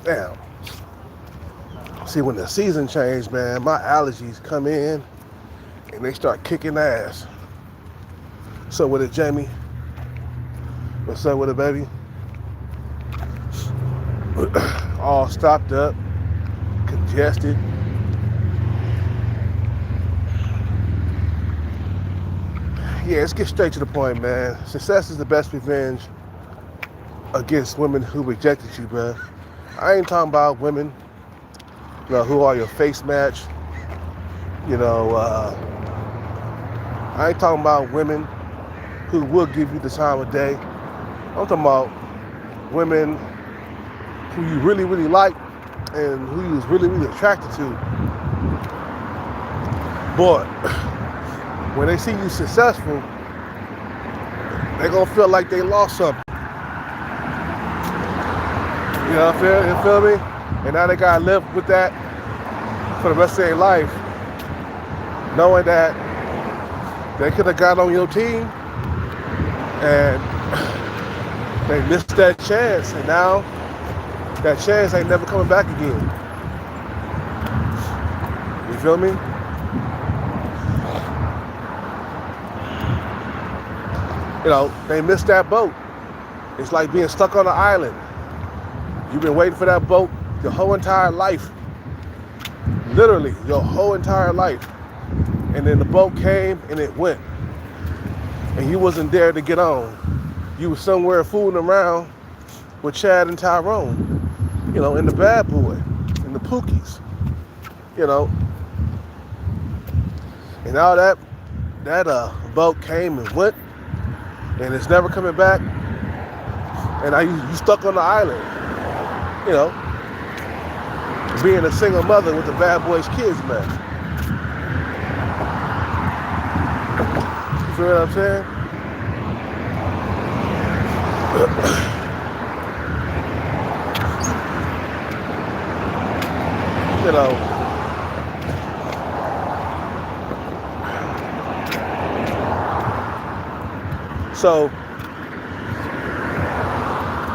Damn. See, when the season changed, man, my allergies come in and they start kicking ass. What's up with it, Jamie? What's up with it, baby? All stopped up, congested. Yeah, let's get straight to the point, man. Success is the best revenge against women who rejected you, bro. I ain't talking about women, who are your face match. I ain't talking about women who will give you the time of day. I'm talking about women who you really, really like and who you was really, really attracted to. Boy, when they see you successful, they're gonna feel like they lost something. You feel me? And now they gotta live with that for the rest of their life, knowing that they could have got on your team and they missed that chance, and now that chance ain't never coming back again. You feel me? They missed that boat. It's like being stuck on an island. You've been waiting for that boat your whole entire life. Literally, your whole entire life. And then the boat came and it went. And you wasn't there to get on. You was somewhere fooling around with Chad and Tyrone. In the Bad Boy, in the Pookies. And now that boat came and went, and it's never coming back. And now you stuck on the island. Being a single mother with the Bad Boys kids, man. You feel what I'm saying? So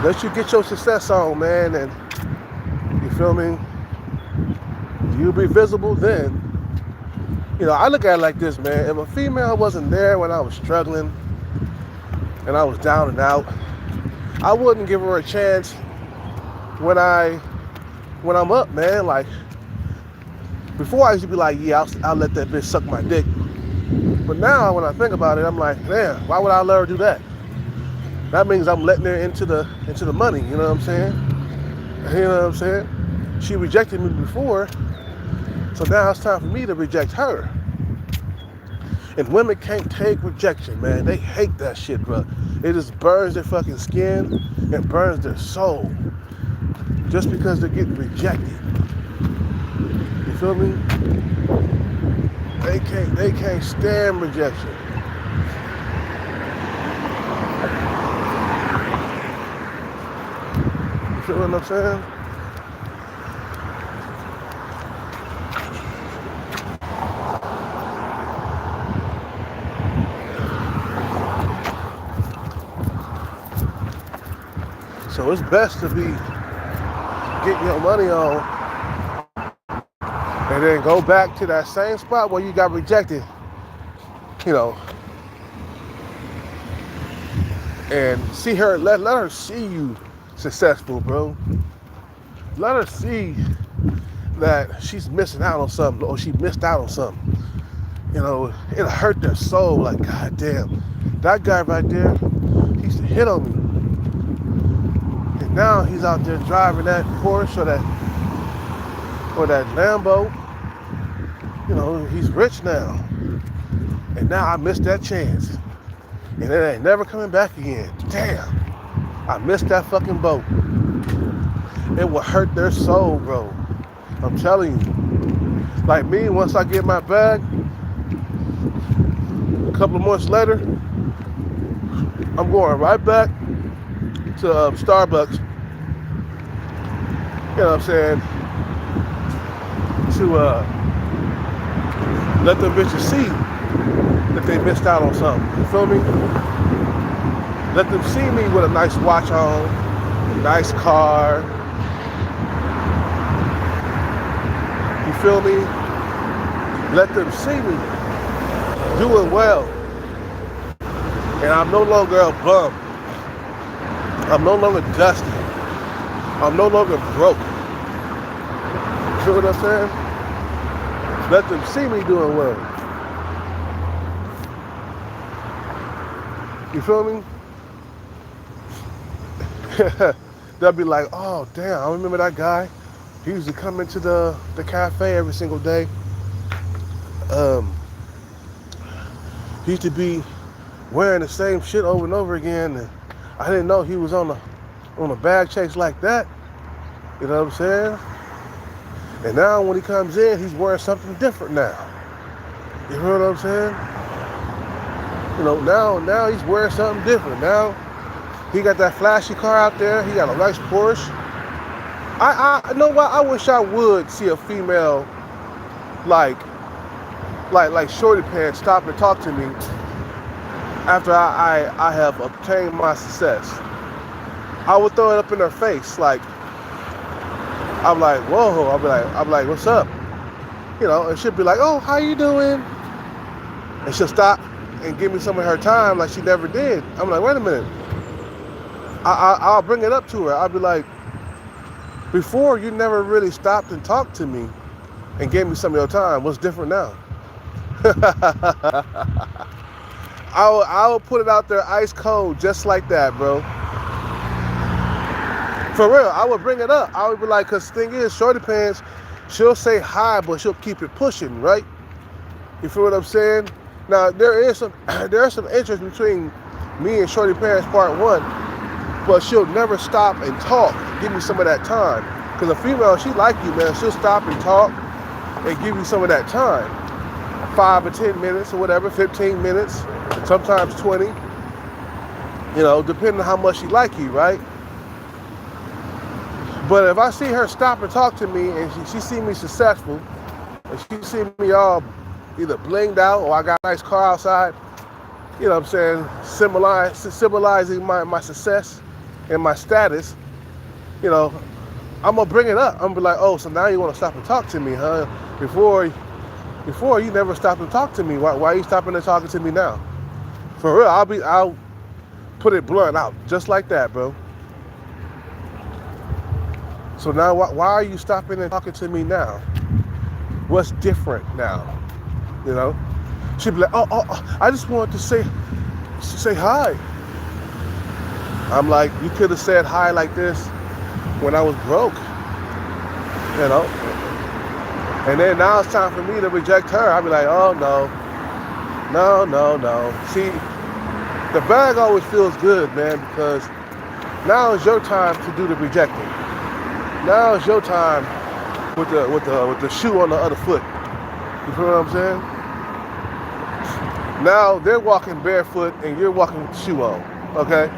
let you get your success on, man, and you feel me? You'll be visible then. I look at it like this, man. If a female wasn't there when I was struggling and I was down and out, I wouldn't give her a chance when I'm up, man. Like, before I used to be like, yeah, I'll let that bitch suck my dick. But now when I think about it, I'm like, damn, why would I let her do that? That means I'm letting her into the money, you know what I'm saying? You know what I'm saying? She rejected me before, so now it's time for me to reject her. And women can't take rejection, man. They hate that shit, bro. It just burns their fucking skin and burns their soul. Just because they're getting rejected. You feel me? They can't stand rejection. You feel what I'm saying? So it's best to be getting your money on and then go back to that same spot where you got rejected, and see her, let her see you successful, bro. let her see that she's missing out on something, or she missed out on something. You know, it'll hurt their soul. Like, God damn, that guy right there, he used to hit on me. And now he's out there driving that Porsche or that Lambo. You know, he's rich now. And now I missed that chance. And it ain't never coming back again. Damn, I missed that fucking boat. It will hurt their soul, bro. I'm telling you. Like me, once I get my bag, a couple of months later, I'm going right back to Starbucks. You know what I'm saying? To let them bitches see that they missed out on something. You feel me? Let them see me with a nice watch on, a nice car. You feel me? Let them see me doing well. And I'm no longer a bum. I'm no longer dusty. I'm no longer broke. You feel what I'm saying? Let them see me doing well. You feel me? They'll be like, oh damn, I remember that guy. He used to come into the cafe every single day. He used to be wearing the same shit over and over again, and I didn't know he was on a bag chase like that. You know what I'm saying? And now when he comes in, he's wearing something different now. You know what I'm saying? You know, now he's wearing something different. Now he got that flashy car out there. He got a nice Porsche. I know what? I wish I would see a female like Shorty Pants stop and talk to me after I have obtained my success. I would throw it up in her face. Like, I'm like, whoa. I'm like, what's up? You know, and she'll be like, oh, how you doing? And she'll stop and give me some of her time like she never did. I'm like, wait a minute. I'll bring it up to her. I'll be like, before you never really stopped and talked to me and gave me some of your time. What's different now? I will put it out there ice cold just like that, bro. For real, I would bring it up. I would be like, because the thing is, Shorty Pants, she'll say hi, but she'll keep it pushing, right? You feel what I'm saying? Now, there is some interest between me and Shorty Pants Part 1, but she'll never stop and talk, give me some of that time. Because a female, she like you, man. She'll stop and talk and give you some of that time. 5 or 10 minutes or whatever, 15 minutes, sometimes 20. You know, depending on how much she like you, right? But if I see her stop and talk to me and she see me successful, and she see me all either blinged out or I got a nice car outside, you know what I'm saying, symbolizing my success and my status, you know, I'm going to bring it up. I'm going to be like, oh, so now you want to stop and talk to me, huh? Before you never stopped and talked to me. Why are you stopping and talking to me now? For real, I'll put it blunt out, just like that, bro. So now, why are you stopping and talking to me now? What's different now? You know? She'd be like, oh, I just wanted to say hi. I'm like, you could have said hi like this when I was broke, you know? And then now it's time for me to reject her. I'll be like, oh, no. See, the bag always feels good, man, because now is your time to do the rejecting. Now is your time with the shoe on the other foot. You feel what I'm saying? Now they're walking barefoot and you're walking with the shoe on, okay?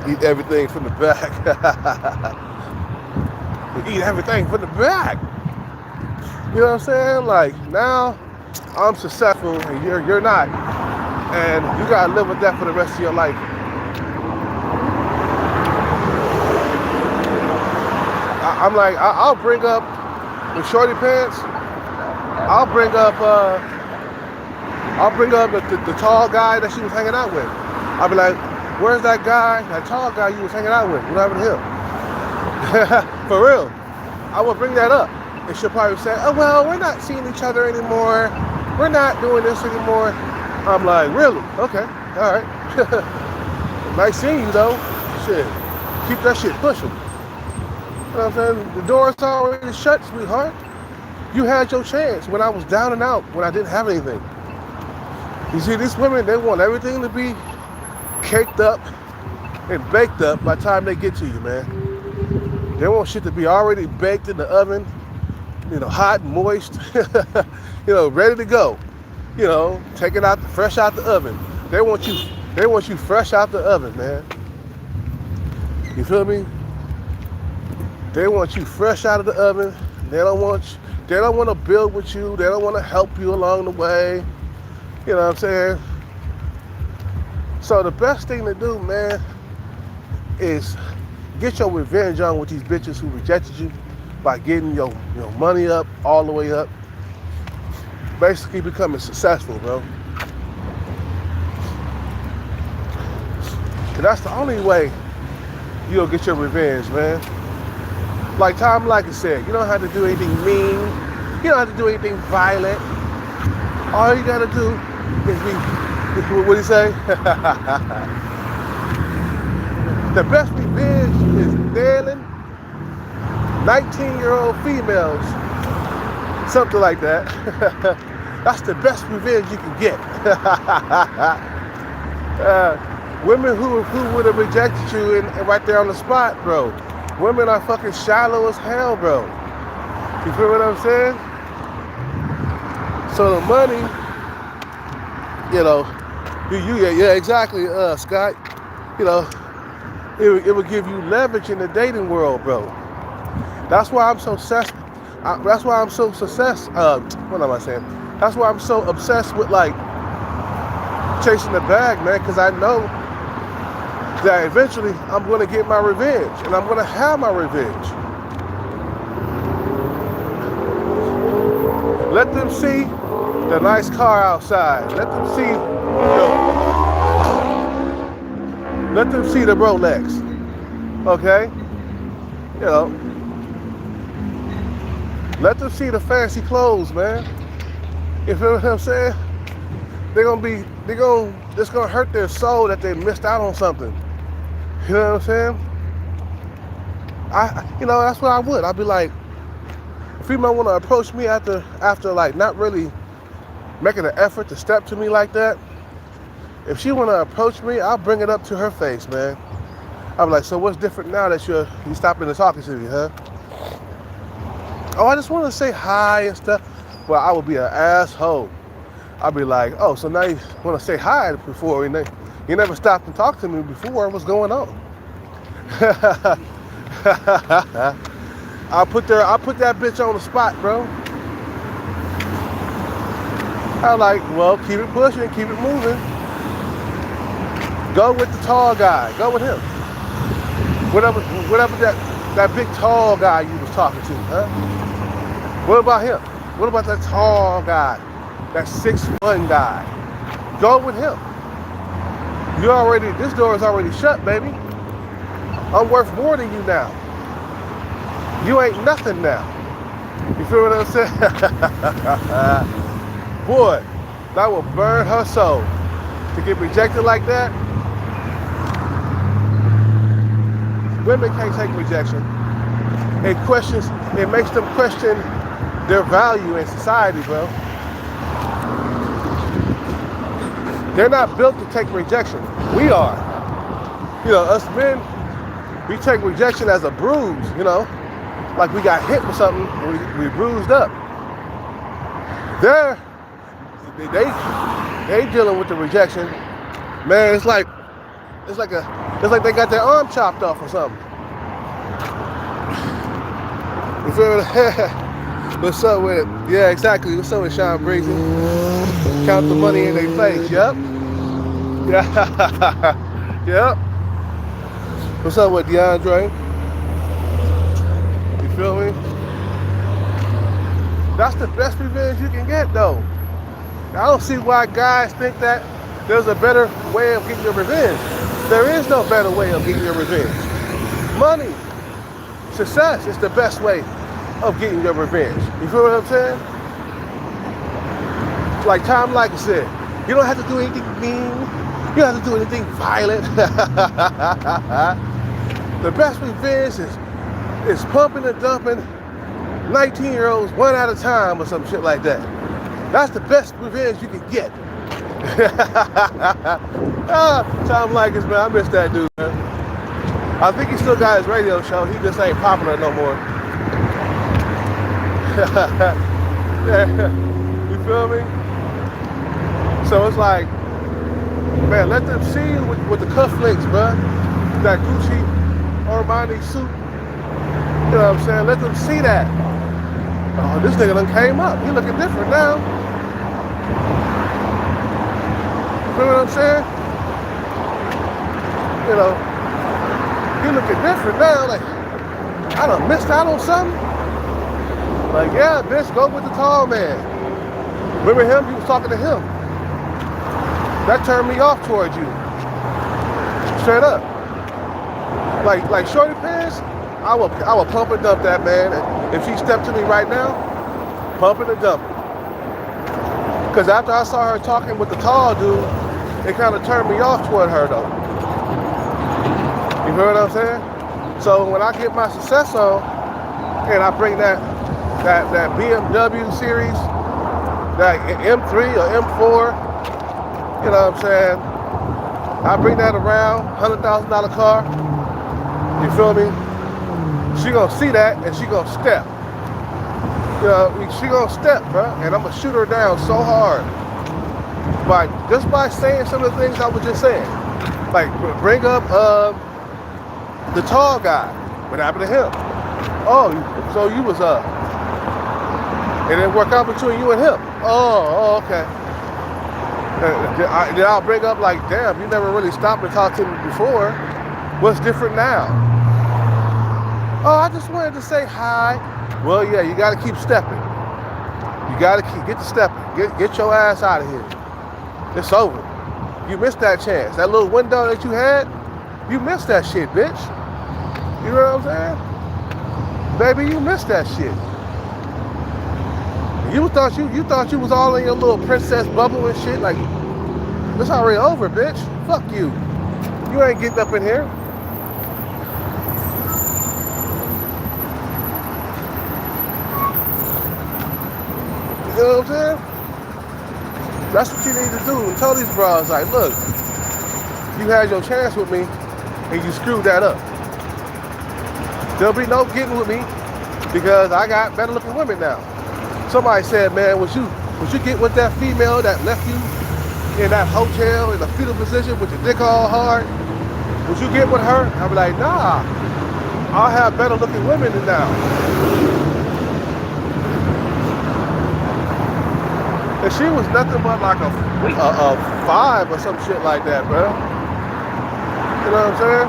Eat everything from the back. Eat everything from the back. You know what I'm saying? Like, now I'm successful and you're not. And you gotta live with that for the rest of your life. I'm like, I'll bring up with Shorty Pants. I'll bring up the tall guy that she was hanging out with. I'll be like, where's that guy, that tall guy you was hanging out with? What happened to him? For real. I will bring that up. And she'll probably say, oh, well, we're not seeing each other anymore. We're not doing this anymore. I'm like, really? Okay, all right. Nice seeing you, though. Shit, keep that shit pushing. You know what I'm saying? The door's already shut, sweetheart. You had your chance when I was down and out, when I didn't have anything. You see, these women, they want everything to be caked up and baked up by the time they get to you, man. They want shit to be already baked in the oven, you know, hot and moist, you know, ready to go. You know, take it out, fresh out the oven. They want you fresh out the oven, man. You feel me? They want you fresh out of the oven. They don't want to build with you. They don't want to help you along the way. You know what I'm saying? So the best thing to do, man, is get your revenge on with these bitches who rejected you by getting your money up, all the way up. Basically becoming successful, bro. And that's the only way you'll get your revenge, man. Like Tom Likas said, you don't have to do anything mean. You don't have to do anything violent. All you gotta do is be, what do you say? The best revenge is nailing 19-year-old females. Something like that. That's the best revenge you can get. Women who would have rejected you and right there on the spot, bro. Women are fucking shallow as hell, bro. You feel what I'm saying? So the money, you know, yeah, exactly, Scott. You know, it would give you leverage in the dating world, bro. That's why I'm so obsessed. That's why I'm so obsessed. What am I saying? That's why I'm so obsessed with like chasing the bag, man. Because I know that eventually I'm going to get my revenge, and I'm going to have my revenge. Let them see the nice car outside. Let them see, let them see the Rolex. Okay, you know. Let them see the fancy clothes, man. You feel what I'm saying? It's gonna hurt their soul that they missed out on something. You know what I'm saying? That's what I would. I'd be like, if a female wanna approach me after like not really making an effort to step to me like that, if she wanna approach me, I'll bring it up to her face, man. I'll be like, so what's different now that you stopping and talking to me, huh? Oh, I just want to say hi and stuff. Well, I would be an asshole. I'd be like, oh, so now you want to say hi before you never stopped and talked to me before. What's going on? I'll put that bitch on the spot, bro. I'm like, well, keep it pushing, keep it moving. Go with the tall guy. Go with him. Whatever that big tall guy you was talking to, huh? What about him? What about that tall guy? That 6'1" guy? Go with him. This door is already shut, baby. I'm worth more than you now. You ain't nothing now. You feel what I'm saying? Boy, that will burn her soul. To get rejected like that. Women can't take rejection. It makes them question their value in society, bro. They're not built to take rejection. We are. You know, us men, we take rejection as a bruise, you know, like we got hit with something and we bruised up. They dealing with the rejection. Man, it's like they got their arm chopped off or something. You feel me? What's up with it? Yeah, exactly. What's up with Sean Breezy? Count the money in their face. Yep. Yeah. Yep. What's up with DeAndre? You feel me? That's the best revenge you can get, though. I don't see why guys think that there's a better way of getting your revenge. There is no better way of getting your revenge. Money, success is the best way of getting your revenge. You feel what I'm saying? Like Tom Likas said, you don't have to do anything mean. You don't have to do anything violent. The best revenge is pumping and dumping 19-year-olds one at a time or some shit like that. That's the best revenge you can get. Tom Likas, man, I miss that dude, man. I think he still got his radio show. He just ain't popular no more. You feel me? So it's like, man, let them see you with the cufflinks, bro. That Gucci Armani suit. You know what I'm saying? Let them see that. Oh, this nigga done came up. He looking different now. You feel what I'm saying? You know, he looking different now. Like, I done missed out on something. Like, yeah, bitch, go with the tall man. Remember him? You was talking to him. That turned me off towards you. Straight up. Like Shorty Pants, I will pump and dump that, man. If she stepped to me right now, pump it and dump it. Because after I saw her talking with the tall dude, it kind of turned me off toward her, though. You hear what I'm saying? So when I get my success on, and I bring that BMW series, that M3 or M4, you know what I'm saying? I bring that around, $100,000 car. You feel me? She gonna see that and she gonna step. You know, she gonna step, bro, and I'm gonna shoot her down so hard. Just by saying some of the things I was just saying. Like, bring up the tall guy. What happened to him? Oh, so you was it didn't work out between you and him. Oh, okay. Then I'll bring up like, damn, you never really stopped and talked to me before. What's different now? Oh, I just wanted to say hi. Well, yeah, you got to keep stepping. You got to get to stepping. Get your ass out of here. It's over. You missed that chance. That little window that you had, you missed that shit, bitch. You know what I'm saying? Baby, you missed that shit. You thought you was all in your little princess bubble and shit. Like, it's already over, bitch. Fuck you. You ain't getting up in here. You know what I'm saying? That's what you need to do. And tell these bras, like, look, you had your chance with me and you screwed that up. There'll be no getting with me because I got better looking women now. Somebody said, man, would you get with that female that left you in that hotel in a fetal position with your dick all hard? Would you get with her? I'd be like, nah, I'll have better looking women than now. And she was nothing but like a 5 or some shit like that, bro. You know what I'm saying?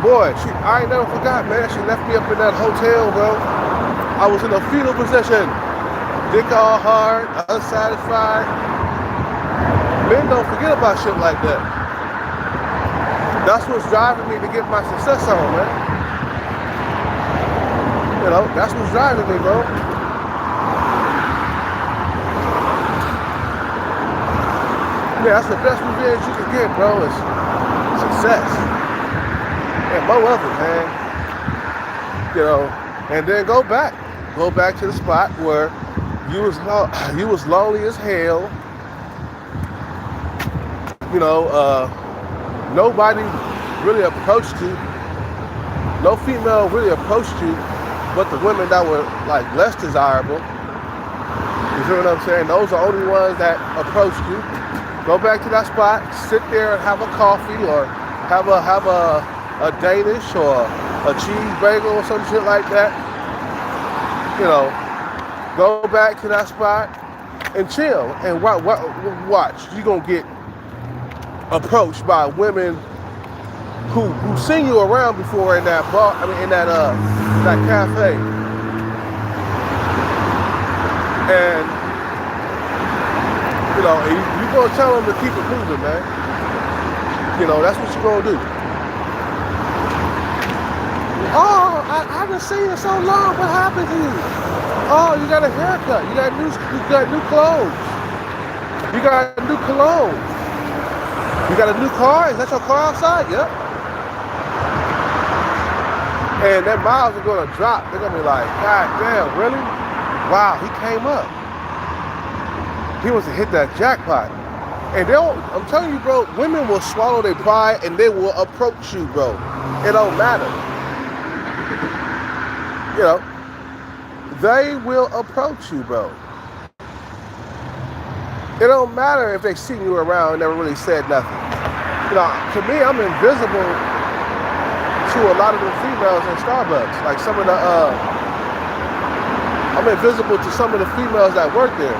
Boy, I ain't never forgot, man. She left me up in that hotel, bro. I was in a fetal position, dick all hard, unsatisfied. Men don't forget about shit like that. That's what's driving me to get my success on, man. You know, that's what's driving me, bro. Yeah, that's the best revenge you can get, bro, is success. And more of it, man. You know, and then go back to the spot where you was lonely as hell. You know, nobody really approached you. No female really approached you, but the women that were like less desirable. You feel what I'm saying? Those are the only ones that approached you. Go back to that spot, sit there and have a coffee or have a Danish or a cheese bagel or some shit like that. You know, go back to that spot and chill and watch. You're gonna get approached by women who seen you around before in that bar. I mean, in that cafe. And you know, you You're gonna tell them to keep it moving, man. You know, that's what you're gonna do. Oh, I haven't seen you so long. What happened to you? Oh, you got a haircut. You got new clothes. You got a new cologne. You got a new car? Is that your car outside? Yep. And their miles are gonna drop. They're gonna be like, God damn, really? Wow, he came up. He wants to hit that jackpot. And I'm telling you, bro, women will swallow their pride and they will approach you, bro. It don't matter. You know, they will approach you, bro. It don't matter if they seen you around and never really said nothing. You know, to me, I'm invisible to a lot of the females in Starbucks. Like some of the, I'm invisible to some of the females that work there.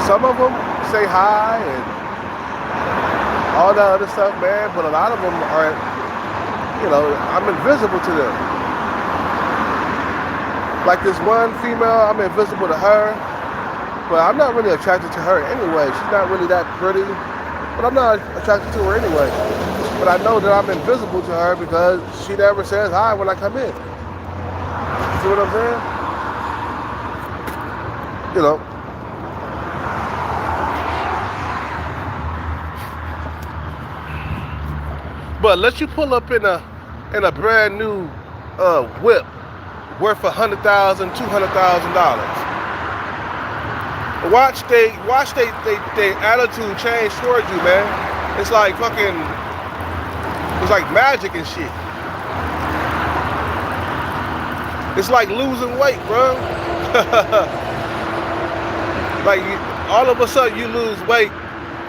Some of them say hi and all that other stuff, man, but a lot of them are, you know, I'm invisible to them. Like this one female, I'm invisible to her, but I'm not really attracted to her anyway. She's not really that pretty, but I'm not attracted to her anyway. But I know that I'm invisible to her because she never says hi when I come in. See what I'm saying? You know. But let you pull up in a brand new whip worth $100,000, $200,000. Watch they attitude change towards you, man. It's like magic and shit. It's like losing weight, bro. Like all of a sudden you lose weight,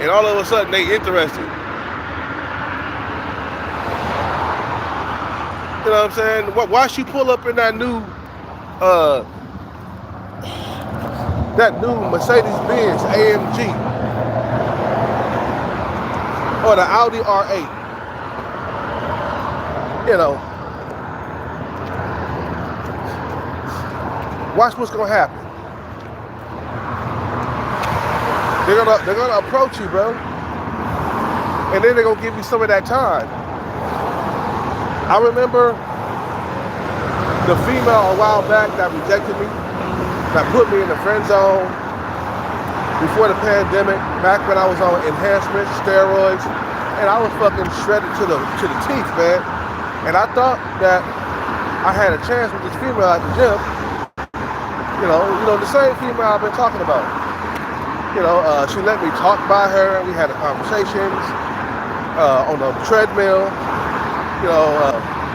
and all of a sudden they interested. You know what I'm saying? Watch you pull up in that new Mercedes-Benz AMG or the Audi R8. You know, watch what's gonna happen. They're gonna approach you, bro, and then they're gonna give you some of that time. I remember the female a while back that rejected me, that put me in the friend zone before the pandemic, back when I was on enhancements, steroids, and I was fucking shredded to the teeth, man. And I thought that I had a chance with this female at the gym. You know, the same female I've been talking about. You know, she let me talk by her, and we had conversations on the treadmill. You know,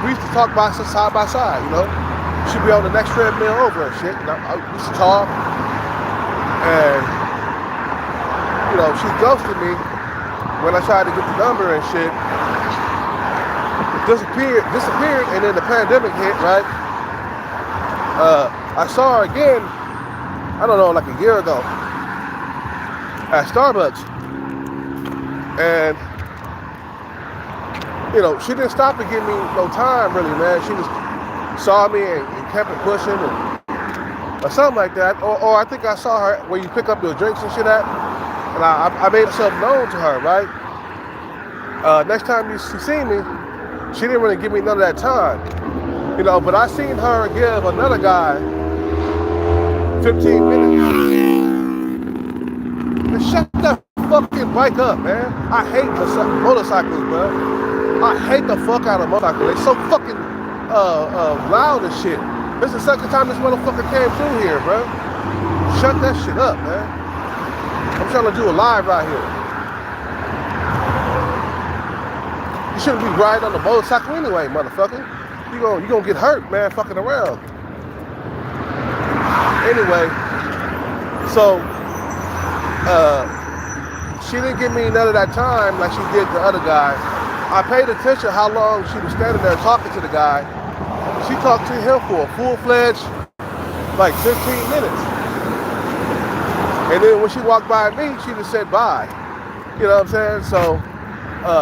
we used to talk side by side, you know. She'd be on the next treadmill over and shit. And I used to talk. And, you know, she ghosted me when I tried to get the number and shit. Disappeared, and then the pandemic hit, right? I saw her again, I don't know, like a year ago at Starbucks. And you know, she didn't stop to give me no time, really, man. She just saw me and kept it pushing, or something like that. Or I think I saw her where you pick up your drinks and shit at, and I made myself known to her, right? Next time she seen me, she didn't really give me none of that time, you know. But I seen her give another guy 15 minutes. Just shut that fucking bike up, man. I hate motorcycles, bro. I hate the fuck out of motorcycles. They so fucking loud and shit. This is the second time this motherfucker came through here, bro. Shut that shit up, man. I'm trying to do a live right here. You shouldn't be riding on the motorcycle anyway, motherfucker. You gonna get hurt, man, fucking around. Anyway, so she didn't give me none of that time like she did the other guy. I paid attention how long she was standing there talking to the guy. She talked to him for a full-fledged, like 15 minutes. And then when she walked by me, she just said bye. You know what I'm saying? So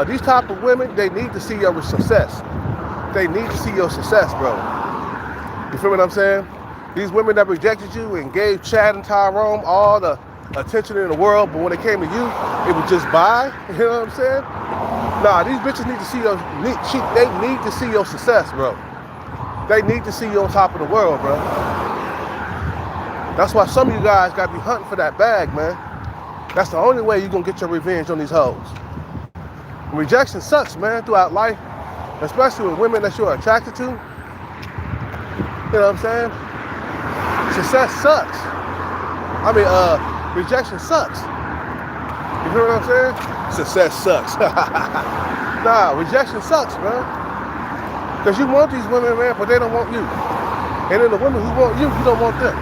these type of women, they need to see your success. They need to see your success, bro. You feel what I'm saying? These women that rejected you and gave Chad and Tyrone all the attention in the world, but when it came to you, it was just bye. You know what I'm saying? Nah, these bitches need to see they need to see your success, bro. They need to see you on top of the world, bro. That's why some of you guys got to be hunting for that bag, man. That's the only way you're going to get your revenge on these hoes. Rejection sucks, man, throughout life, especially with women that you're attracted to. You know what I'm saying? Success sucks. Rejection sucks. You hear what I'm saying? Success sucks. Nah, rejection sucks, man. Because you want these women, man, but they don't want you. And then the women who want you, you don't want them.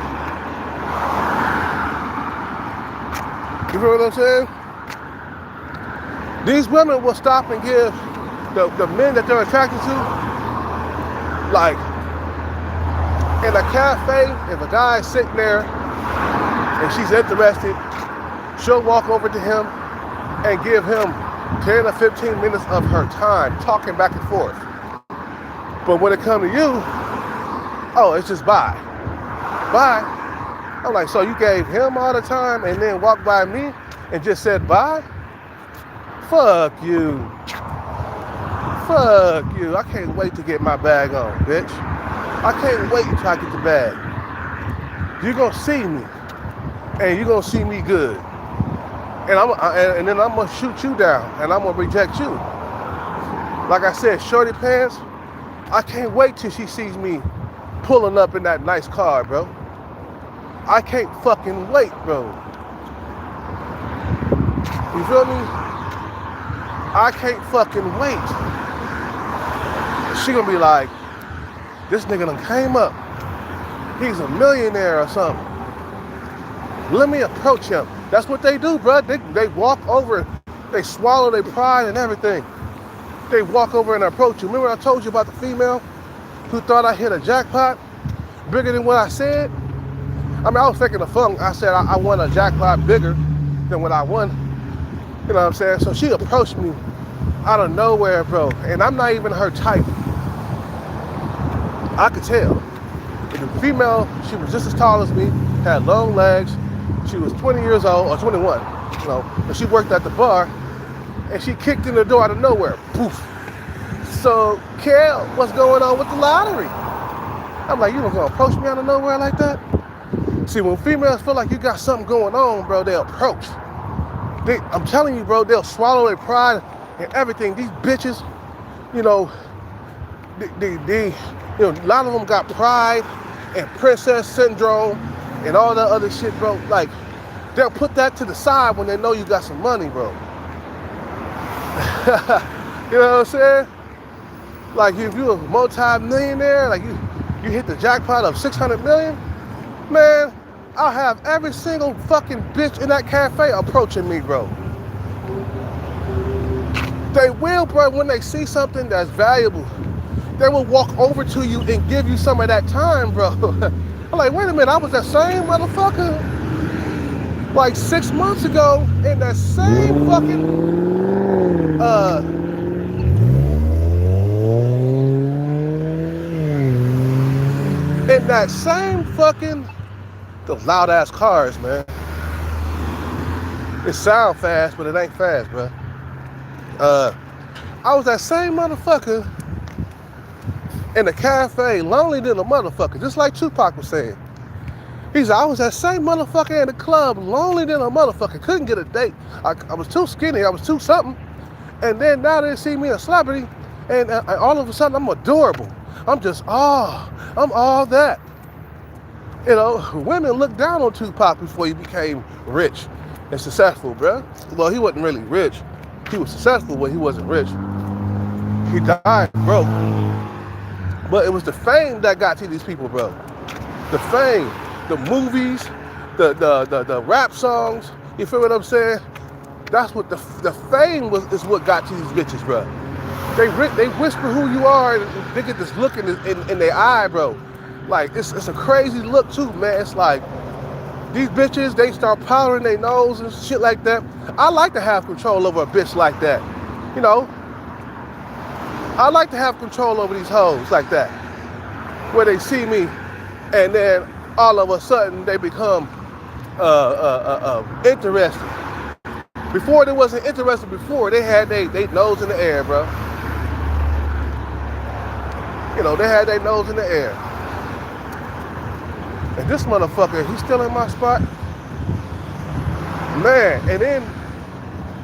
You hear what I'm saying? These women will stop and give the men that they're attracted to, like, in a cafe, if a guy's sitting there and she's interested, she'll walk over to him and give him 10 or 15 minutes of her time talking back and forth. But when it comes to you, oh, it's just bye. Bye. I'm like, so you gave him all the time and then walked by me and just said bye? Fuck you. Fuck you. I can't wait to get my bag on, bitch. I can't wait until I get the bag. You're gonna see me. And you're gonna see me good. And then I'm gonna shoot you down and I'm gonna reject you. Like I said, Shorty Pants, I can't wait till she sees me pulling up in that nice car, bro. I can't fucking wait, bro. You feel me? I can't fucking wait. She gonna be like, this nigga done came up. He's a millionaire or something. Let me approach him. That's what they do, bro. They walk over, they swallow their pride and everything. They walk over and approach you. Remember I told you about the female who thought I hit a jackpot bigger than what I said? I mean, I was thinking of fun. I said I won a jackpot bigger than what I won. You know what I'm saying? So she approached me out of nowhere, bro. And I'm not even her type. I could tell. The female, she was just as tall as me, had long legs. She was 20 years old, or 21, you know, and she worked at the bar, and she kicked in the door out of nowhere. Poof. So, Kel, what's going on with the lottery? I'm like, you don't gonna approach me out of nowhere like that? See, when females feel like you got something going on, bro, they'll approach. I'm telling you, bro, they'll swallow their pride and everything. These bitches, you know, a lot of them got pride and princess syndrome and all that other shit, bro. Like, they'll put that to the side when they know you got some money, bro. You know what I'm saying? Like, if you're a multi-millionaire, like you hit the jackpot of 600 million, man, I'll have every single fucking bitch in that cafe approaching me, bro. They will, bro, when they see something that's valuable, they will walk over to you and give you some of that time, bro. I'm like, wait a minute, I was that same motherfucker like 6 months ago in that same fucking, those loud ass cars, man. It sound fast, but it ain't fast, bro. I was that same motherfucker in the cafe, lonely than a motherfucker, just like Tupac was saying. He said, I was that same motherfucker in the club, lonely than a motherfucker, couldn't get a date. I was too skinny, I was too something. And then now they see me a celebrity, and all of a sudden I'm adorable. I'm all that. You know, women looked down on Tupac before he became rich and successful, bro. Well, he wasn't really rich. He was successful, but he wasn't rich. He died broke. But it was the fame that got to these people, bro. The fame, the movies, the rap songs. You feel what I'm saying? That's what the fame is what got to these bitches, bro. They whisper who you are, and they get this look in their eye, bro. Like, it's a crazy look too, man. It's like, these bitches, they start powdering their nose and shit like that. I like to have control over a bitch like that. You know? I like to have control over these hoes like that. Where they see me, and then all of a sudden they become interested. Before they wasn't interested before, they had they nose in the air, bro. You know, they had their nose in the air. And this motherfucker, he's still in my spot. Man, and then,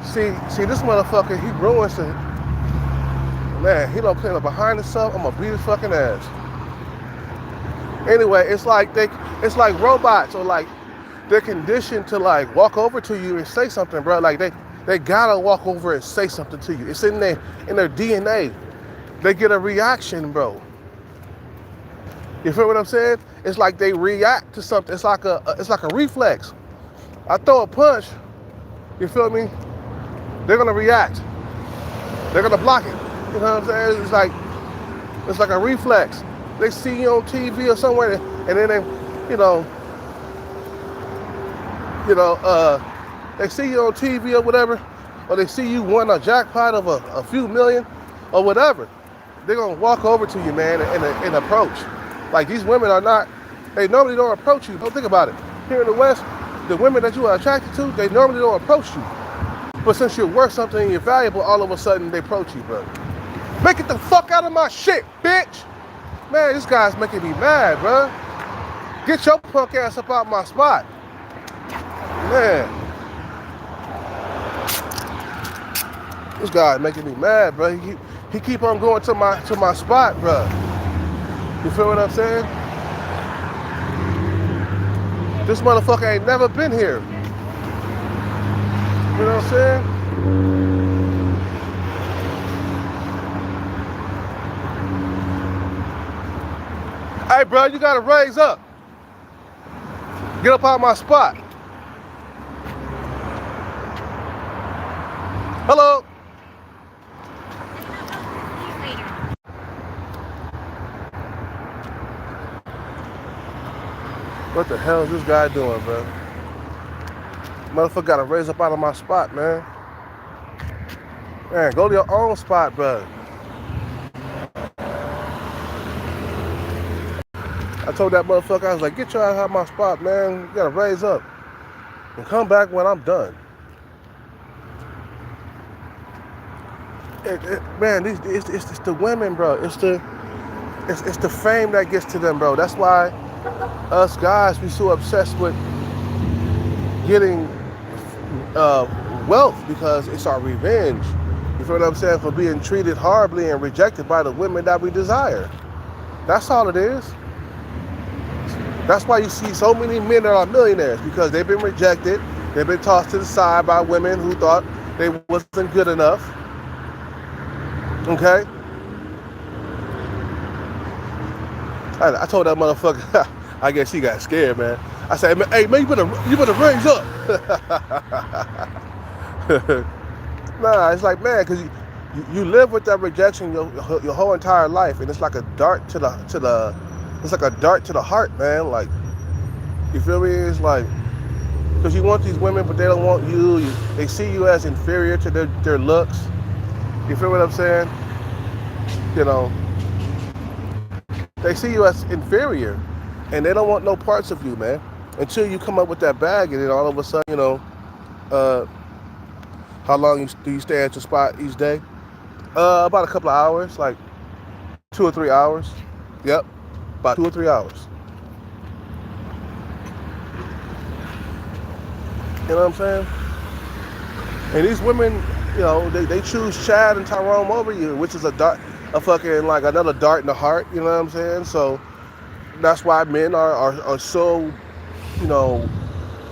see this motherfucker, he ruins it. Man, he don't clean up behind himself, I'm gonna beat his fucking ass. Anyway, it's like robots, or like they're conditioned to like walk over to you and say something, bro. Like they gotta walk over and say something to you. It's in their DNA. They get a reaction, bro. You feel what I'm saying? It's like they react to something. It's like a reflex. I throw a punch, you feel me? They're gonna react. They're gonna block it. You know what I'm saying? It's like a reflex. They see you on TV or somewhere, and then they, they see you on TV or whatever, or they see you won a jackpot of a few million or whatever. They're gonna walk over to you, man, and approach. Like, these women they normally don't approach you. Don't think about it. Here in the West, the women that you are attracted to, they normally don't approach you. But since you're worth something and you're valuable, all of a sudden they approach you, bro. Make it the fuck out of my shit, bitch! Man, this guy's making me mad, bro. Get your punk ass up out my spot. Man. This guy's making me mad, bro. He keep on going to my spot, bro. You feel what I'm saying? This motherfucker ain't never been here. You know what I'm saying? Hey, bro, you gotta raise up. Get up out my spot. Hello? What the hell is this guy doing, bro? Motherfucker gotta raise up out of my spot, man. Man, go to your own spot, bro. I told that motherfucker, I was like, get your ass out of my spot, man. You gotta raise up. And come back when I'm done. Man, it's the women, bro. It's the fame that gets to them, bro. That's why us guys be so obsessed with getting wealth, because it's our revenge. You feel what I'm saying? For being treated horribly and rejected by the women that we desire. That's all it is. That's why you see so many men that are millionaires, because they've been rejected. They've been tossed to the side by women who thought they wasn't good enough. Okay? I told that motherfucker, I guess he got scared, man. I said, hey, man, you better raise up. Nah, it's like, man, because you live with that rejection your whole entire life, and it's like a dart to the heart, man. Like, you feel me? It's like, because you want these women, but they don't want you. They see you as inferior to their looks. You feel what I'm saying? You know, they see you as inferior, and they don't want no parts of you, man. Until you come up with that bag, and then all of a sudden, how long do you stay at your spot each day? About a couple of hours, like 2 or 3 hours. Yep, about 2 or 3 hours. You know what I'm saying? And these women, they choose Chad and Tyrone over you, which is fucking like another dart in the heart. You know what I'm saying? So that's why men are so,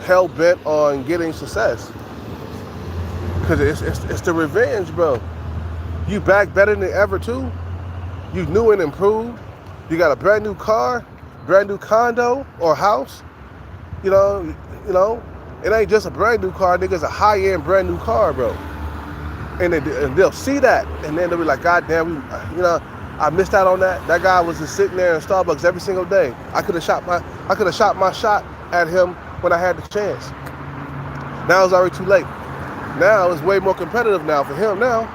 hell bent on getting success. Because it's the revenge, bro. You back better than ever too. You new and improved. You got a brand new car, brand new condo or house. It ain't just a brand new car, nigga. It's a high-end brand new car, bro. And they'll see that, and then they'll be like, God damn, I missed out on that. That guy was just sitting there in Starbucks every single day. I could have shot my shot at him when I had the chance. Now it's already too late. Now it's way more competitive now for him. Now,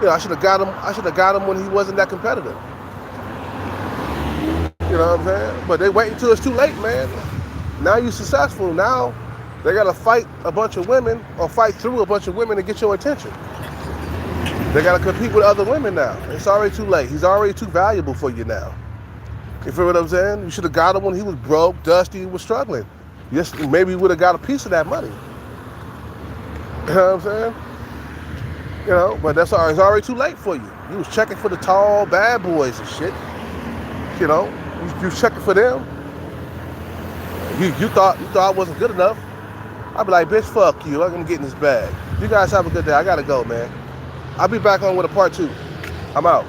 I should have got him when he wasn't that competitive. You know what I'm saying? But they wait until it's too late, man. Now you're successful. Now they gotta fight a bunch of women or fight through a bunch of women to get your attention. They gotta compete with other women now. It's already too late. He's already too valuable for you now. You feel what I'm saying? You should have got him when he was broke, dusty, was struggling. Yes, maybe you would have got a piece of that money. You know what I'm saying? You know, but it's already too late for you. You was checking for the tall bad boys and shit. You know, you was checking for them. You thought I wasn't good enough. I'd be like, bitch, fuck you. I'm gonna get in this bag. You guys have a good day. I gotta go, man. I'll be back on with a part 2. I'm out.